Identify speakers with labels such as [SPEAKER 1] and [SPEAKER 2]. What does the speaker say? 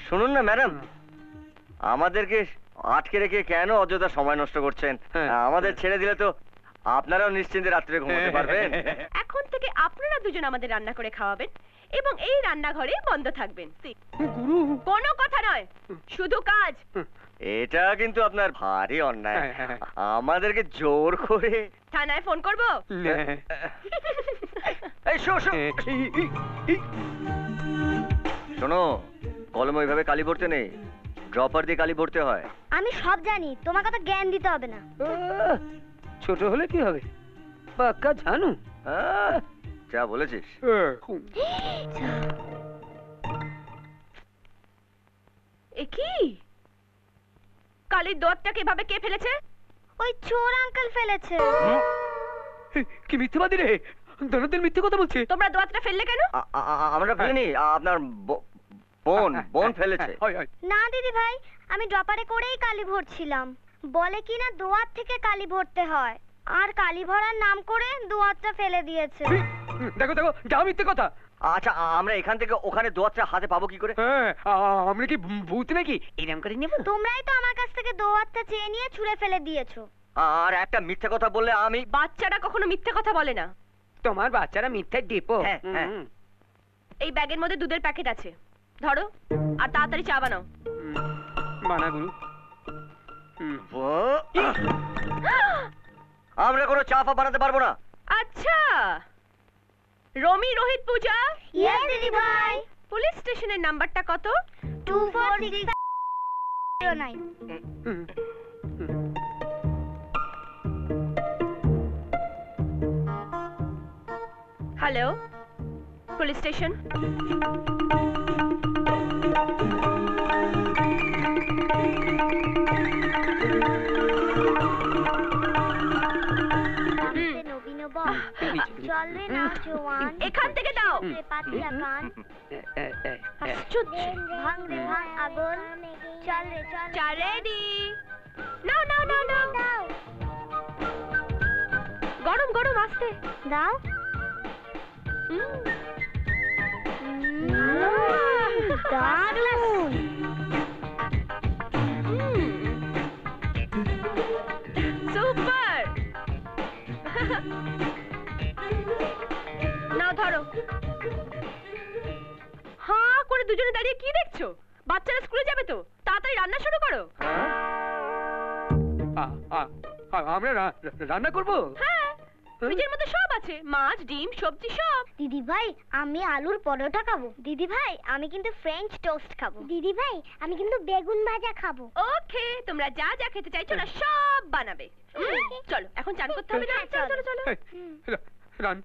[SPEAKER 1] শুনুন না ম্যাডাম, আমাদেরকে আটকে রেখে কেন অযথা সময় নষ্ট করছেন? আমাদের ছেড়ে দিলে তো আপনারাও নিশ্চিন্তে রাত্রে ঘুমাতে পারবেন।
[SPEAKER 2] এখন থেকে আপনারা দুজন আমাদের রান্না করে খাওয়াবেন এবং এই রান্নাঘরে বন্ধ থাকবেন।
[SPEAKER 3] গুরু,
[SPEAKER 2] কোনো কথা নয়, শুধু কাজ।
[SPEAKER 1] এটা কিন্তু আপনার ভারী অন্যায়, আমাদেরকে জোর করে।
[SPEAKER 2] থানায় ফোন করব?
[SPEAKER 1] এই শোনো, কলম ওইভাবে কালি ভরতে নেই, ড্রপার দিয়ে কালি ভরতে হয়।
[SPEAKER 4] আমি সব জানি, তোমাকে তো জ্ঞান দিতে হবে না।
[SPEAKER 3] ছোট হলে কি হবে, পাক্কা জানু।
[SPEAKER 1] যা বলেছিস।
[SPEAKER 2] এ কি, কালির দোয়াতটাকে এভাবে কে ফেলেছে?
[SPEAKER 4] ওই চোর আঙ্কেল ফেলেছে।
[SPEAKER 3] কি মিথ্যেবাদী রে, দনদের মিথ্যে কথা বলছে।
[SPEAKER 2] তোমরা দোয়াতটা ফেললে কেন?
[SPEAKER 1] আমরা ফেলিনি, আপনার বোন ফেলেছে।
[SPEAKER 4] না দিদি ভাই, আমি ড্রপারে করেই কালি ভরছিলাম। বলে কি না দোয়াত থেকে কালি ভরতে হয়, আর কালি ভরার নাম করে দোয়াতটা ফেলে দিয়েছে।
[SPEAKER 3] দেখো দেখো, যা মিথ্যে কথা।
[SPEAKER 1] আচ্ছা, আমরা এখান থেকে ওখানে দোয়াতটা হাতে পাবো কি করে?
[SPEAKER 3] আমরা কি ভূত নাকি এরকম করে নেব?
[SPEAKER 4] তোমরাই তো আমার কাছ থেকে দোয়াতটা চেয়ে নিয়ে ছুঁড়ে ফেলে দিয়েছো।
[SPEAKER 1] আর একটা মিথ্যে কথা বললে আমি।
[SPEAKER 2] বাচ্চারা কখনো মিথ্যে কথা বলে না।
[SPEAKER 3] তোমার বাচ্চারা মিথ্যে ডিপো।
[SPEAKER 2] এই ব্যাগের মধ্যে দুধের প্যাকেট আছে, ধরো আর তাড়াতাড়ি চা বানাও।
[SPEAKER 3] বানা গুরু।
[SPEAKER 1] আমরা কোনো চা ফা বানাতে পারবো না।
[SPEAKER 2] আচ্ছা, রমি রোহিত পূজা।
[SPEAKER 4] ইয়েস দিদি ভাই।
[SPEAKER 2] পুলিশ স্টেশনের নাম্বারটা কত?
[SPEAKER 4] 2469।
[SPEAKER 2] Hello, police station.
[SPEAKER 4] চল রে না জওয়ান,
[SPEAKER 2] এখান থেকে দাও।
[SPEAKER 4] পাতিয়া কান
[SPEAKER 2] আশ্চর্য।
[SPEAKER 4] ভাঙ রে ভাঙ আগুন। চল রে চল।
[SPEAKER 2] চা রেডি। নাও নাও নাও নাও। গরম গরম আসতে
[SPEAKER 4] দাও। দারুণ।
[SPEAKER 2] সুপার। নাও ধরো। হ্যাঁ করে দুজনে দাঁড়িয়ে কি দেখছো? বাচ্চারা স্কুলে যাবে তো, তাড়াতাড়ি রান্না শুরু করো।
[SPEAKER 3] আমরা রান্না করব?
[SPEAKER 2] হ্যাঁ, ফ্রিজের মধ্যে সব আছে, মাছ ডিম সবজি সব।
[SPEAKER 4] দিদি ভাই, আমি আলুর পরোটা খাবো। দিদি ভাই, আমি কিন্তু ফ্রেঞ্চ টোস্ট খাবো। দিদি ভাই, আমি কিন্তু বেগুন ভাজা খাবো।
[SPEAKER 2] ওকে, তোমরা যা যা খেতে চাইছো না সব বানাবে। চলো এখন চান করতে হবে না? চলো চলো চলো।
[SPEAKER 3] রান